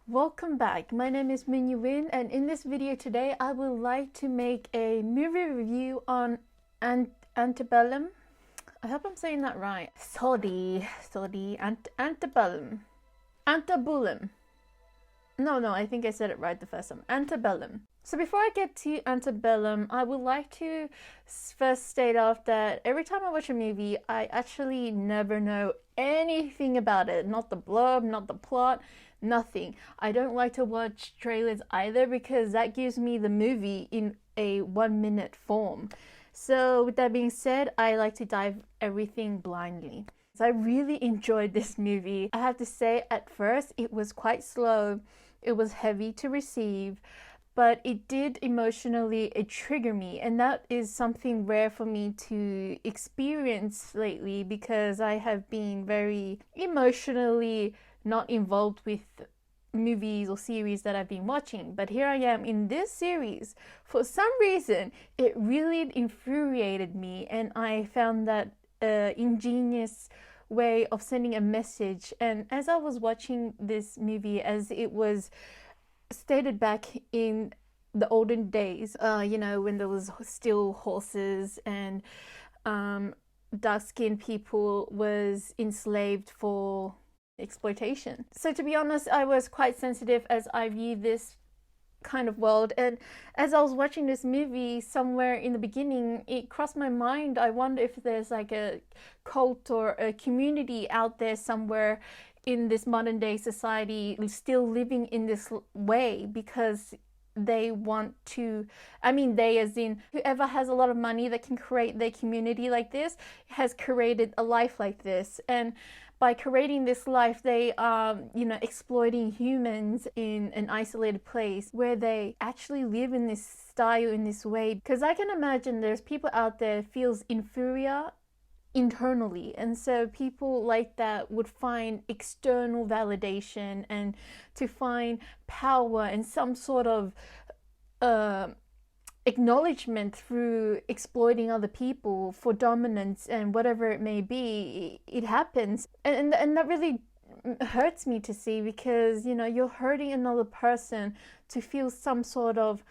Welcome back. My name is Newin, and in this video today I would like to make a movie review on Antebellum. I hope I'm saying that right. Sorry, Antebellum. Antebellum. No, I think I said it right the first time. Antebellum. So before I get to Antebellum, I would like to first state off that every time I watch a movie, I actually never know anything about it. Not the blurb, not the plot, nothing. I don't like to watch trailers either because that gives me the movie in a 1-minute form. So with that being said, I like to dive everything blindly. So I really enjoyed this movie. I have to say, at first it was quite slow. It was heavy to receive, but it did emotionally trigger me, and that is something rare for me to experience lately because I have been very emotionally not involved with movies or series that I've been watching. But here I am in this series. For some reason, it really infuriated me, and I found that ingenious way of sending a message. And as I was watching this movie, as it was stated back in the olden days, when there was still horses and dark-skinned people was enslaved for exploitation. So to be honest, I was quite sensitive as I viewed this kind of world, and as I was watching this movie, somewhere in the beginning it crossed my mind, I wonder if there's like a cult or a community out there somewhere in this modern day society still living in this way because they want to, they as in whoever has a lot of money that can create their community like this has created a life like this, and by creating this life, they are, exploiting humans in an isolated place where they actually live in this style, in this way. Because I can imagine there's people out there feels inferior internally, and so people like that would find external validation and to find power and some sort of acknowledgement through exploiting other people for dominance and whatever it may be. It happens, and that really hurts me to see, because you're hurting another person to feel some sort of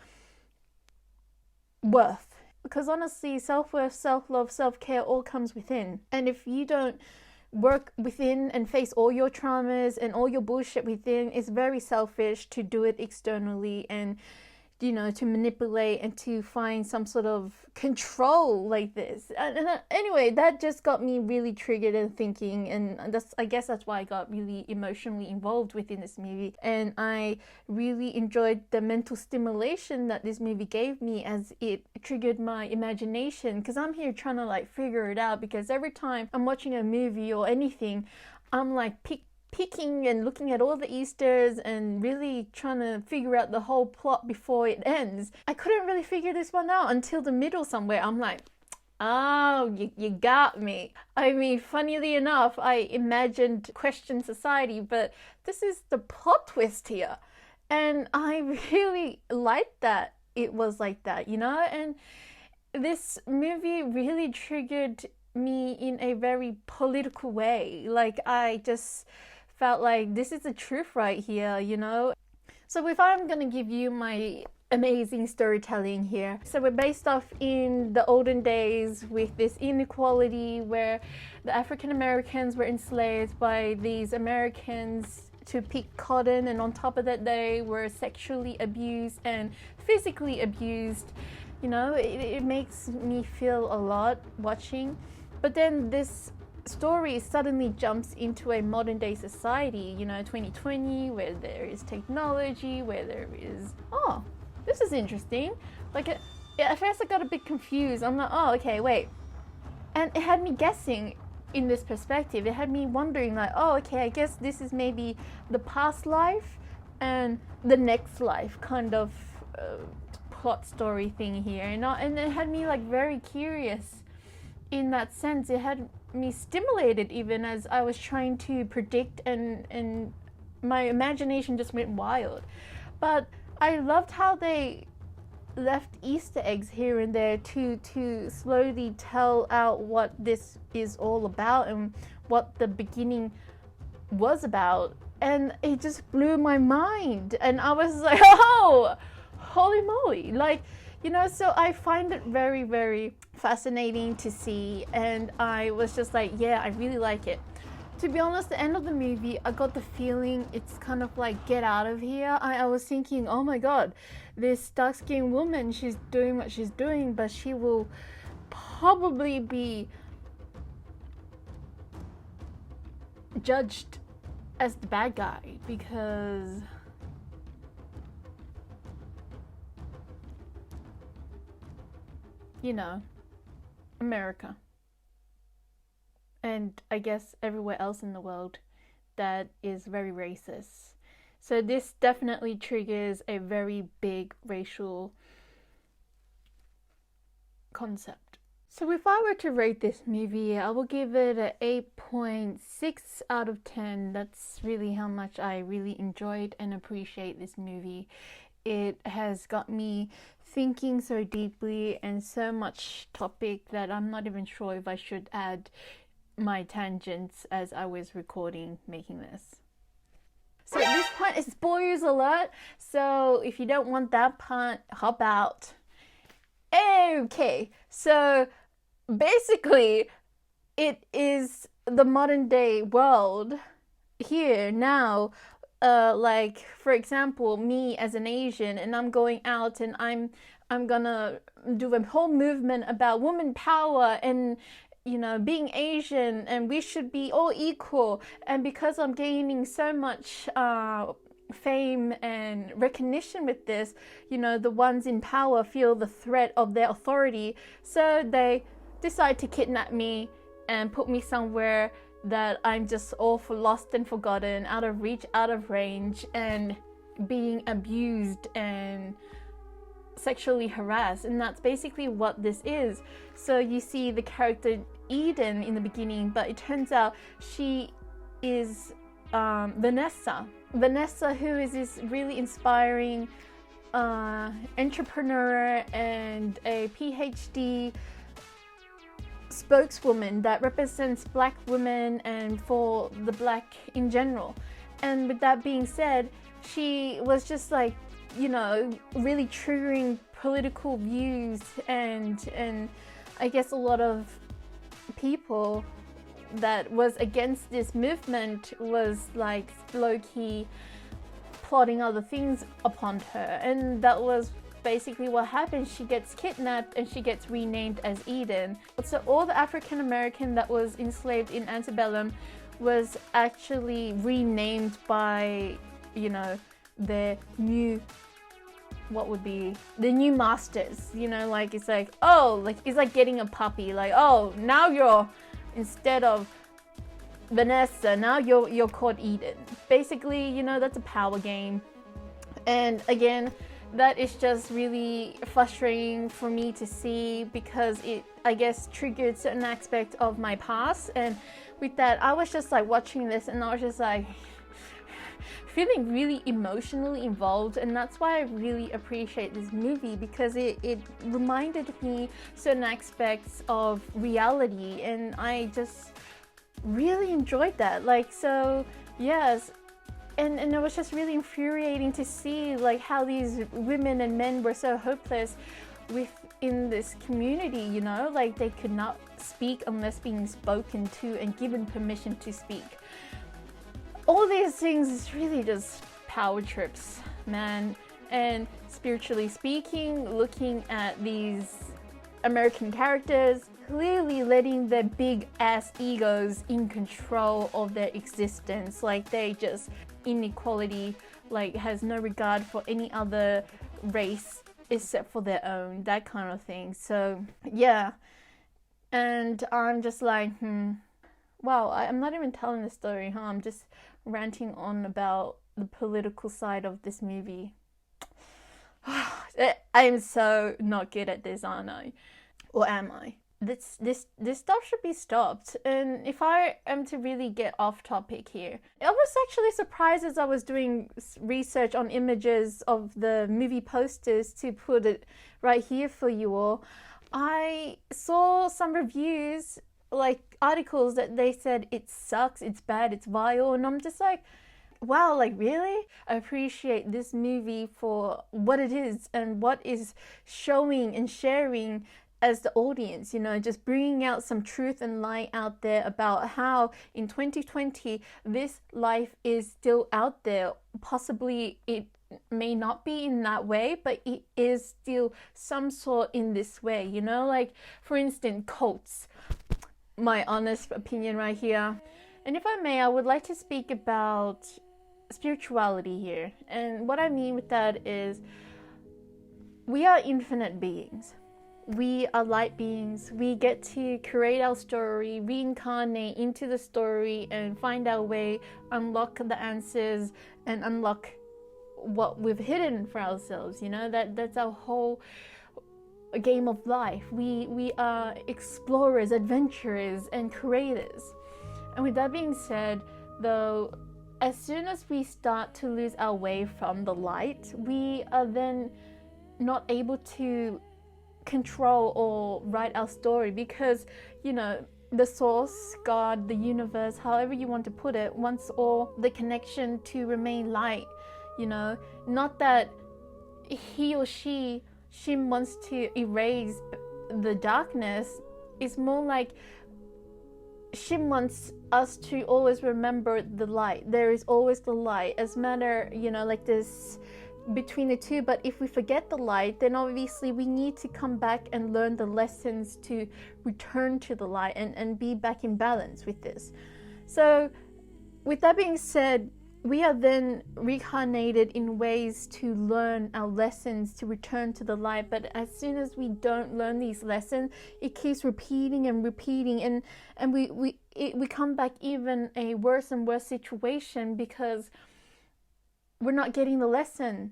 worth. Because honestly, self-worth, self-love, self-care all comes within, and if you don't work within and face all your traumas and all your bullshit within, it's very selfish to do it externally and to manipulate and to find some sort of control like this. And anyway, that just got me really triggered and thinking, and I guess that's why I got really emotionally involved within this movie. And I really enjoyed the mental stimulation that this movie gave me as it triggered my imagination, because I'm here trying to figure it out, because every time I'm watching a movie or anything, I'm picking and looking at all the Easters and really trying to figure out the whole plot before it ends. I couldn't really figure this one out until the middle somewhere. I'm like, oh, you got me. Funnily enough, I imagined Question Society, but this is the plot twist here. And I really liked that it was like that, and this movie really triggered me in a very political way. I just felt like this is the truth right here, So if I'm gonna give you my amazing storytelling here, so we're based off in the olden days with this inequality where the African Americans were enslaved by these Americans to pick cotton, and on top of that they were sexually abused and physically abused. It makes me feel a lot watching. But then this story suddenly jumps into a modern day society, 2020, where there is technology, where there is, oh, this is interesting. At first I got a bit confused. I'm like, oh, okay, wait. And it had me guessing in this perspective. It had me wondering oh, okay, I guess this is maybe the past life and the next life kind of plot story thing here. And it had me very curious in that sense. It had me stimulated even as I was trying to predict, and my imagination just went wild. But I loved how they left Easter eggs here and there to slowly tell out what this is all about and what the beginning was about. and it just blew my mind. And I was like, oh, holy moly. Like, you know, so I find it very, very fascinating to see. And I was just like, yeah, I really like it. To be honest, the end of the movie, I got the feeling it's kind of like, get out of here. I was thinking, oh my god, this dark-skinned woman, she's doing what she's doing, but she will probably be judged as the bad guy because you know, America, and I guess everywhere else in the world that is very racist. So this definitely triggers a very big racial concept. So if I were to rate this movie, I will give it an 8.6 out of 10. That's really how much I really enjoyed and appreciate this movie. It has got me thinking so deeply and so much topic that I'm not even sure if I should add my tangents as I was recording making this. So at this point, it's spoilers alert. So if you don't want that part, hop out. Okay, so basically, it is the modern day world here now. Like for example, me as an Asian, and I'm going out and I'm gonna do a whole movement about woman power and, you know, being Asian and we should be all equal. And because I'm gaining so much fame and recognition with this, you know, the ones in power feel the threat of their authority, so they decide to kidnap me and put me somewhere that I'm just all for lost and forgotten, out of reach, out of range, and being abused and sexually harassed. And that's basically what this is. So you see the character Eden in the beginning, but it turns out she is Vanessa, who is this really inspiring entrepreneur and a PhD spokeswoman that represents black women and for the black in general. And with that being said, she was just like, you know, really triggering political views, and I guess a lot of people that was against this movement was like low-key plotting other things upon her, and that was basically what happened. She gets kidnapped and she gets renamed as Eden. So all the African American that was enslaved in Antebellum was actually renamed by, you know, their new, what would be the new masters, you know, like it's like, oh, like it's like getting a puppy, like, oh, now you're, instead of Vanessa, now you're called Eden. Basically, you know, that's a power game. And again, that is just really frustrating for me to see because it, I guess, triggered certain aspects of my past. And with that, I was just like watching this and I was just like feeling really emotionally involved. And that's why I really appreciate this movie, because it reminded me certain aspects of reality, and I just really enjoyed that. Like, so yes. And it was just really infuriating to see like how these women and men were so hopeless within this community, you know, like they could not speak unless being spoken to and given permission to speak. All these things is really just power trips, man. And spiritually speaking, looking at these American characters, clearly letting their big ass egos in control of their existence. Like they just, inequality, like has no regard for any other race except for their own, that kind of thing. So yeah, and I'm just like, wow, I'm not even telling the story, huh? I'm just ranting on about the political side of this movie. I am so not good at this, aren't I? Or am I? This stuff should be stopped. And if I am to really get off topic here, I was actually surprised as I was doing research on images of the movie posters to put it right here for you all. I saw some reviews, like articles that they said it sucks, it's bad, it's vile, and I'm just like, wow, like really? I appreciate this movie for what it is and what is showing and sharing as the audience, just bringing out some truth and light out there about how in 2020 this life is still out there. Possibly it may not be in that way, but it is still some sort in this way, like for instance, cults. My honest opinion right here. And if I may, I would like to speak about spirituality here. And what I mean with that is we are infinite beings. We are light beings. We get to create our story, reincarnate into the story, and find our way, unlock the answers, and unlock what we've hidden for ourselves. That's our whole game of life. We are explorers, adventurers, and creators. And with that being said, though, as soon as we start to lose our way from the light, we are then not able to control or write our story, because the source, God, the universe, however you want to put it, wants all the connection to remain light. Not that he or she wants to erase the darkness. It's more like she wants us to always remember the light. There is always the light, as matter, like this between the two. But if we forget the light, then obviously we need to come back and learn the lessons to return to the light and be back in balance with this. So with that being said, we are then reincarnated in ways to learn our lessons, to return to the light. But as soon as we don't learn these lessons, it keeps repeating and repeating, and we come back even a worse and worse situation, because we're not getting the lesson.